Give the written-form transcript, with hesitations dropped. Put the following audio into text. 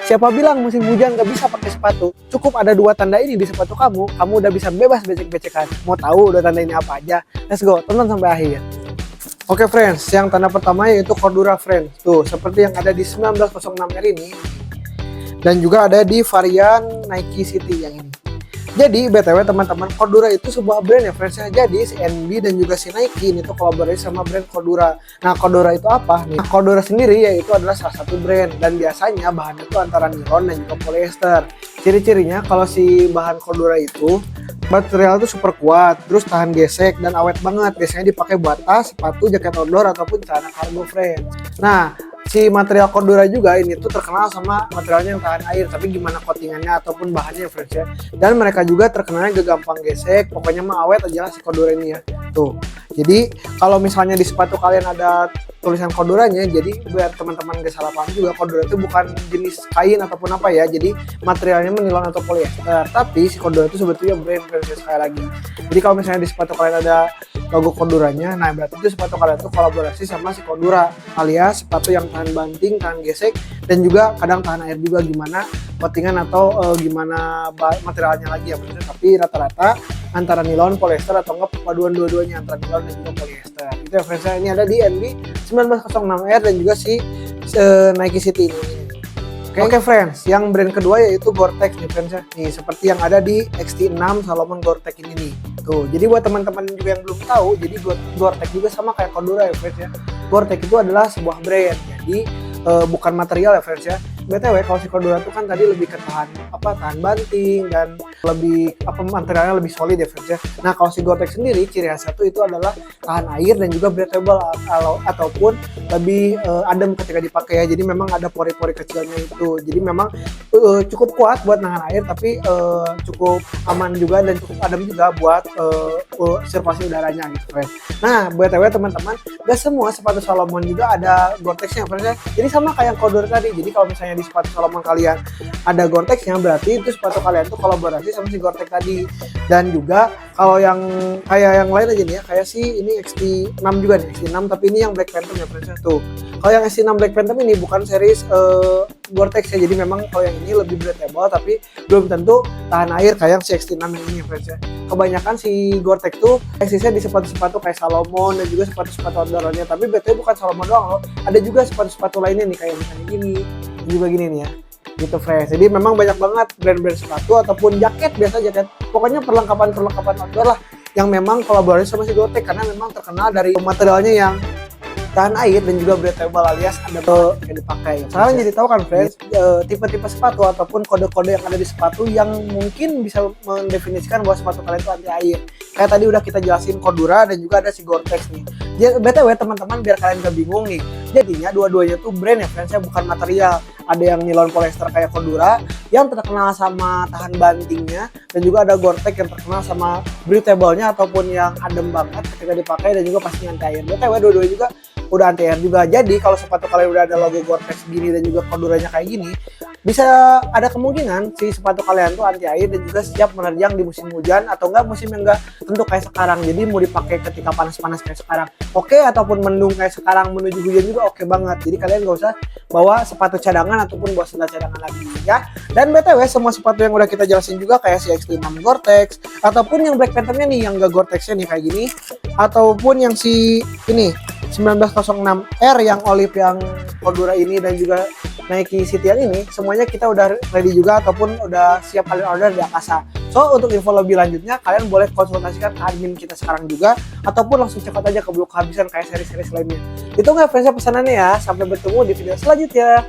Siapa bilang musim hujan gak bisa pakai sepatu? Cukup ada 2 tanda ini di sepatu kamu udah bisa bebas becek-becekan. Mau tahu 2 tanda ini apa aja? Let's go, tonton sampai akhir. Oke friends, yang tanda pertama yaitu Cordura friends. Tuh, seperti yang ada di 1906R ini. Dan juga ada di varian Nike City yang ini. Jadi BTW teman-teman, Cordura itu sebuah brand ya friends ya. Jadi si NB dan juga si Nike ini tuh kolaborasi sama brand Cordura. Nah Cordura itu apa nih? Nah, Cordura sendiri yaitu adalah salah satu brand dan biasanya bahannya itu antara nilon dan juga polyester. Ciri-cirinya kalau si bahan Cordura itu material itu super kuat, terus tahan gesek dan awet banget. Biasanya dipakai buat tas, sepatu, jaket outdoor ataupun celana cargo friends. Nah si material Cordura juga ini tuh terkenal sama materialnya yang tahan air, tapi gimana coatingannya ataupun bahannya friends ya. Dan mereka juga terkenalnya gak gampang gesek, pokoknya mah awet aja lah si Cordura ini ya. Tuh. Jadi kalau misalnya di sepatu kalian ada tulisan Corduranya, jadi biar teman-teman gak salah paham juga, Cordura itu bukan jenis kain ataupun apa ya. Jadi materialnya menilon atau polyester, tapi si Cordura itu sebetulnya brand friends sekali lagi. Jadi kalau misalnya di sepatu kalian ada logo Corduranya, nah berarti itu sepatu kalian tuh kolaborasi sama si Cordura, alias sepatu yang tahan banting, tahan gesek, dan juga kadang tahan air juga, gimana coatingan atau gimana materialnya lagi ya bener. Tapi rata-rata antara nilon, polyester atau enggak paduan dua-duanya antara nilon dan juga polyester. Itu ya friends, ini ada di NB 1906R dan juga si Nike City ini. Oke friends, yang brand kedua yaitu Gore-Tex nih friends ya. Nih seperti yang ada di XT6 Salomon Gore-Tex ini nih. Tuh, jadi buat teman-teman juga yang belum tahu, jadi Gore-Tex juga sama kayak Cordura ya friends ya. Gore-Tex itu adalah sebuah brand, jadi bukan material ya friends ya. BTW kalau si Cordura itu kan tadi lebih ke tahan banting dan lebih materialnya lebih solid ya friends ya. Nah kalau si Gore-Tex sendiri ciri khas satu itu adalah tahan air dan juga breathable ataupun lebih adem ketika dipakai ya. Jadi memang ada pori-pori kecilnya itu. Jadi memang cukup kuat buat nahan air, tapi cukup aman juga dan cukup adem juga buat sirkulasi udaranya gitu friends. Nah BTW teman-teman, gak semua sepatu Salomon juga ada Gore-Texnya friends ya. Jadi sama kayak Cordura tadi. Jadi kalau misalnya di sepatu Salomon kalian ada Gore-Texnya, berarti itu sepatu kalian tuh kolaborasi sama si Gore-Tex tadi. Dan juga kalau yang kayak yang lain aja nih ya, kayak si ini XT6 juga nih, XT6 tapi ini yang Black Phantom ya friends tuh. Kalau yang XT6 Black Phantom ini bukan series Gore-Tex ya, jadi memang kalau yang ini lebih breathable tapi belum tentu tahan air kayak si XT6 yang ini friends ya. Kebanyakan si Gore-Tex tuh eksisnya di sepatu-sepatu kayak Salomon dan juga sepatu-sepatu outdoor-nya, tapi betul bukan Salomon doang loh, ada juga sepatu-sepatu lainnya nih kayak misalnya gini juga gini nih ya gitu friends. Jadi memang banyak banget brand-brand sepatu ataupun jaket, biasa jaket, pokoknya perlengkapan outdoor lah yang memang kolaborasi sama si Gore-Tex karena memang terkenal dari materialnya yang tahan air dan juga breathable alias ada yang dipakai. Sekarang jadi tahu kan friends, tipe-tipe sepatu ataupun kode-kode yang ada di sepatu yang mungkin bisa mendefinisikan bahwa sepatu kalian itu anti air. Kayak tadi udah kita jelasin Cordura dan juga ada si Gore-Tex nih. BTW teman-teman, biar kalian gak bingung nih, jadinya dua-duanya tuh brand ya friends ya, bukan material. Ada yang nilon polyester kayak Cordura yang terkenal sama tahan bantingnya, dan juga ada Gore-Tex yang terkenal sama breathable-nya ataupun yang adem banget ketika dipakai dan juga pastinya anti air. BTW dua-duanya juga udah anti air juga. Jadi kalau sepatu kalian udah ada logo Gore-Tex gini dan juga Corduranya kayak gini, bisa ada kemungkinan si sepatu kalian tuh anti air dan juga siap menerjang di musim hujan atau enggak musim yang enggak tentu kayak sekarang. Jadi mau dipakai ketika panas-panas kayak sekarang oke, ataupun mendung kayak sekarang menuju hujan juga oke banget. Jadi kalian gak usah bawa sepatu cadangan ataupun bawa sandal cadangan lagi ya. Dan BTW semua sepatu yang udah kita jelasin juga kayak si XT6 Gore-Tex ataupun yang Black Phantom-nya nih yang gak Gore-Texnya nih kayak gini, ataupun yang si ini 1906R yang olive yang Cordura ini dan juga Nike City yang ini, semuanya kita udah ready juga ataupun udah siap kalian order di Akasa. So untuk info lebih lanjutnya kalian boleh konsultasikan ke admin kita sekarang juga ataupun langsung cepat aja keburu kehabisan kayak seri-seri lainnya. Itu nggak friends pesanannya ya. Sampai bertemu di video selanjutnya.